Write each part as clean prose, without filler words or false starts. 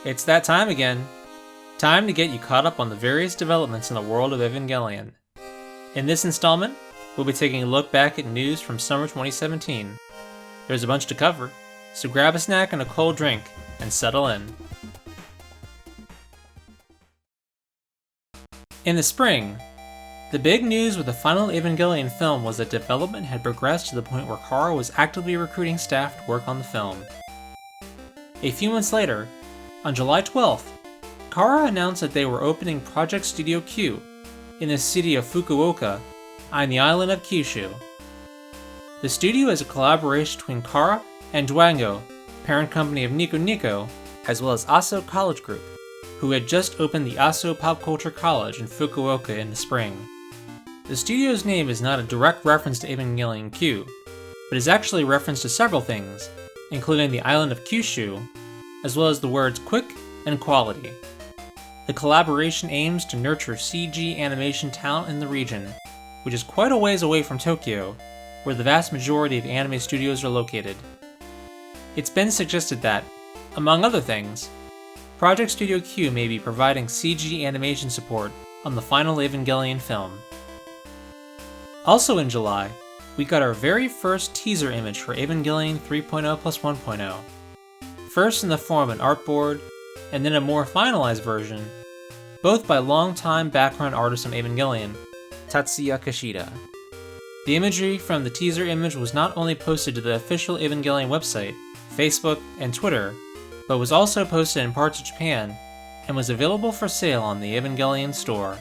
It's that time again. Time to get you caught up on the various developments in the world of Evangelion. In this installment, we'll be taking a look back at news from summer 2017. There's a bunch to cover, so grab a snack and a cold drink, and settle in. In the spring, the big news with the final Evangelion film was that development had progressed to the point where Khara was actively recruiting staff to work on the film. A few months later, on July 12th, Khara announced that they were opening Project Studio Q in the city of Fukuoka on the island of Kyushu. The studio is a collaboration between Khara and Dwango, parent company of Nico Nico, as well as Aso College Group, who had just opened the Aso Pop Culture College in Fukuoka in the spring. The studio's name is not a direct reference to Evangelion Q, but is actually a reference to several things, including the island of Kyushu, as well as the words quick and quality. The collaboration aims to nurture CG animation talent in the region, which is quite a ways away from Tokyo, where the vast majority of anime studios are located. It's been suggested that, among other things, Project Studio Q may be providing CG animation support on the final Evangelion film. Also in July, we got our very first teaser image for Evangelion 3.0 plus 1.0. First in the form of an artboard, and then a more finalized version, both by longtime background artist on Evangelion, Tatsuya Kishida. The imagery from the teaser image was not only posted to the official Evangelion website, Facebook, and Twitter, but was also posted in parts of Japan, and was available for sale on the Evangelion store.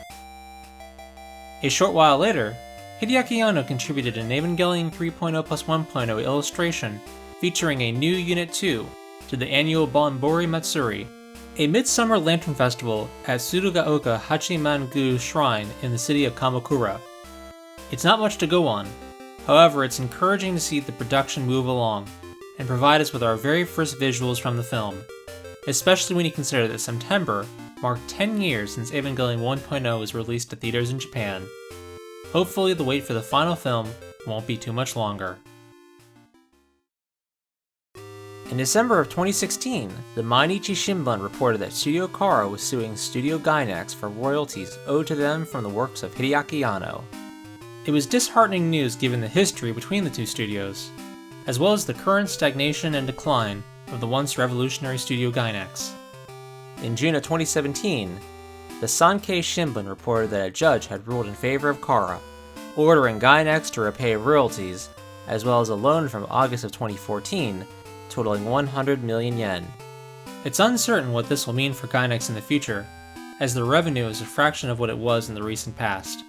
A short while later, Hideaki Anno contributed an Evangelion 3.0 plus 1.0 illustration featuring a new Unit 2 to the annual Bonbori Matsuri, a midsummer lantern festival at Tsurugaoka Hachiman-gu Shrine in the city of Kamakura. It's not much to go on, however it's encouraging to see the production move along, and provide us with our very first visuals from the film, especially when you consider that September marked 10 years since Evangelion 1.0 was released to theaters in Japan. Hopefully the wait for the final film won't be too much longer. In December of 2016, the Mainichi Shimbun reported that Studio Khara was suing Studio Gainax for royalties owed to them from the works of Hideaki Anno. It was disheartening news given the history between the two studios, as well as the current stagnation and decline of the once revolutionary Studio Gainax. In June of 2017, the Sankei Shimbun reported that a judge had ruled in favor of Khara, ordering Gainax to repay royalties, as well as a loan from August of 2014, totaling 100 million yen. It's uncertain what this will mean for Gainax in the future, as the revenue is a fraction of what it was in the recent past,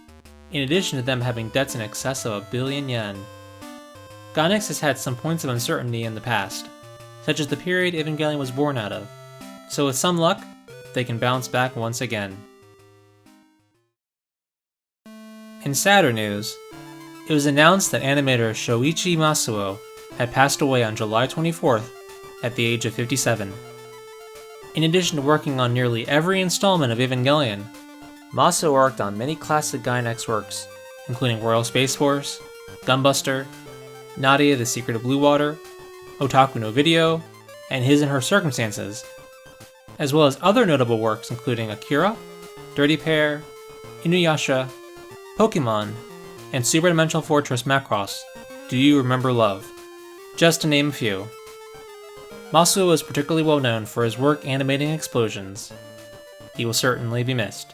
in addition to them having debts in excess of 1 billion yen. Gainax has had some points of uncertainty in the past, such as the period Evangelion was born out of, so with some luck, they can bounce back once again. In sadder news, it was announced that animator Shoichi Masuo had passed away on July 24th at the age of 57. In addition to working on nearly every installment of Evangelion, Masuo worked on many classic Gainax works, including Royal Space Force, Gunbuster, Nadia the Secret of Blue Water, Otaku no Video, and His and Her Circumstances, as well as other notable works including Akira, Dirty Pair, Inuyasha, Pokemon, and Superdimensional Fortress Macross, Do You Remember Love, just to name a few. Masuo is particularly well known for his work animating explosions. He will certainly be missed.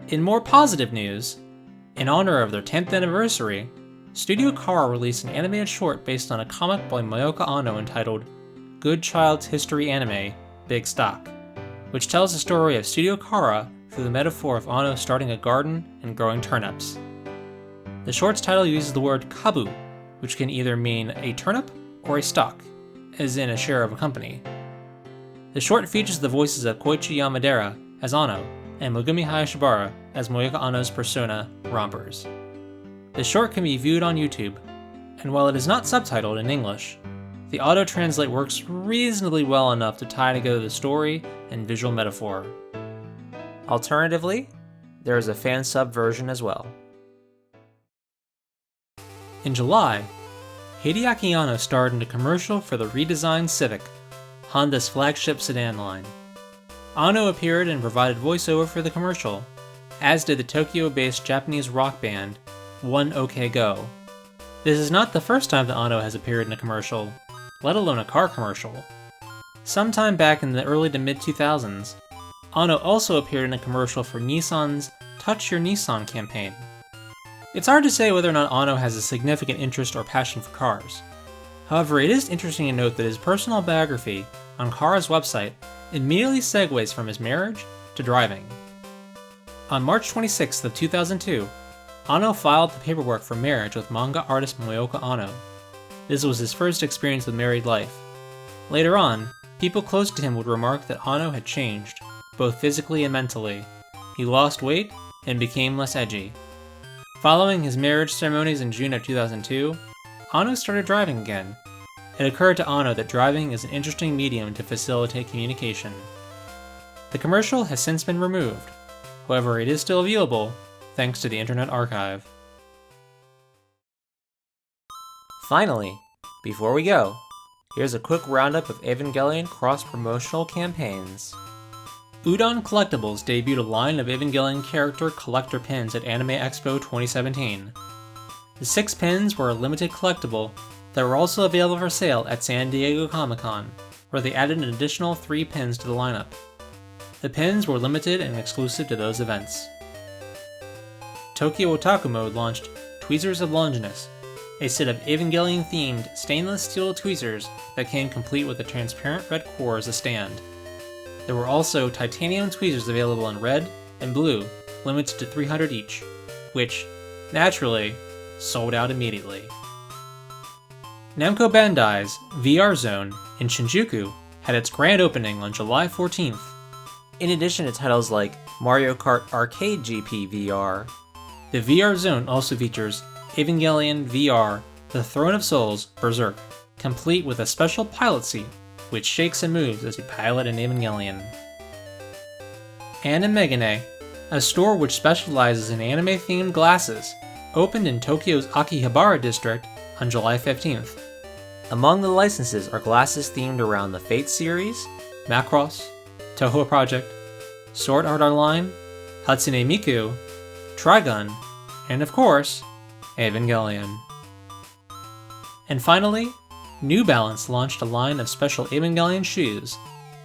In more positive news, in honor of their 10th anniversary, Studio Khara released an animated short based on a comic by Mayoka Anno entitled Good Child's History Anime, Big Stock, which tells the story of Studio Khara through the metaphor of Anno starting a garden and growing turnips. The short's title uses the word kabu, which can either mean a turnip or a stock, as in a share of a company. The short features the voices of Koichi Yamadera as Anno and Megumi Hayashibara as Mayoka Anno's persona, Rompers. The short can be viewed on YouTube, and while it is not subtitled in English, the auto-translate works reasonably well enough to tie together the story and visual metaphor. Alternatively, there is a fan sub version as well. In July, Hideaki Anno starred in a commercial for the redesigned Civic, Honda's flagship sedan line. Anno appeared and provided voiceover for the commercial, as did the Tokyo-based Japanese rock band, One OK Go. This is not the first time that Anno has appeared in a commercial, let alone a car commercial. Sometime back in the early to mid-2000s, Anno also appeared in a commercial for Nissan's Touch Your Nissan campaign. It's hard to say whether or not Anno has a significant interest or passion for cars. However, it is interesting to note that his personal biography on Khara's website immediately segues from his marriage to driving. On March 26th of 2002, Anno filed the paperwork for marriage with manga artist Moyoka Anno. This was his first experience with married life. Later on, people close to him would remark that Anno had changed, both physically and mentally. He lost weight and became less edgy. Following his marriage ceremonies in June of 2002, Anno started driving again. It occurred to Anno that driving is an interesting medium to facilitate communication. The commercial has since been removed, however it is still viewable thanks to the Internet Archive. Finally, before we go, here's a quick roundup of Evangelion cross-promotional campaigns. Udon Collectibles debuted a line of Evangelion character collector pins at Anime Expo 2017. The 6 pins were a limited collectible that were also available for sale at San Diego Comic-Con, where they added an additional 3 pins to the lineup. The pins were limited and exclusive to those events. Tokyo Otaku Mode launched Tweezers of Longinus, a set of Evangelion-themed stainless steel tweezers that came complete with a transparent red core as a stand. There were also titanium tweezers available in red and blue, limited to 300 each, which, naturally, sold out immediately. Namco Bandai's VR Zone in Shinjuku had its grand opening on July 14th. In addition to titles like Mario Kart Arcade GP VR, the VR Zone also features Evangelion VR The Throne of Souls Berserk, complete with a special pilot seat which shakes and moves as you pilot an Evangelion. Anime Megane, a store which specializes in anime-themed glasses, opened in Tokyo's Akihabara district on July 15th. Among the licenses are glasses themed around the Fate series, Macross, Touhou Project, Sword Art Online, Hatsune Miku, Trigun, and of course, Evangelion. And finally, New Balance launched a line of special Evangelion shoes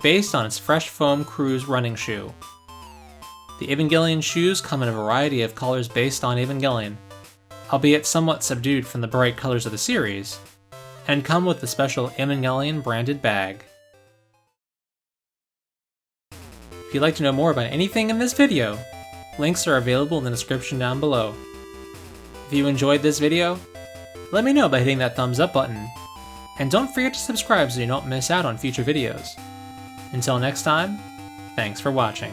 based on its Fresh Foam Cruise running shoe. The Evangelion shoes come in a variety of colors based on Evangelion, albeit somewhat subdued from the bright colors of the series, and come with the special Evangelion branded bag. If you'd like to know more about anything in this video, links are available in the description down below. If you enjoyed this video, let me know by hitting that thumbs up button, and don't forget to subscribe so you don't miss out on future videos. Until next time, thanks for watching.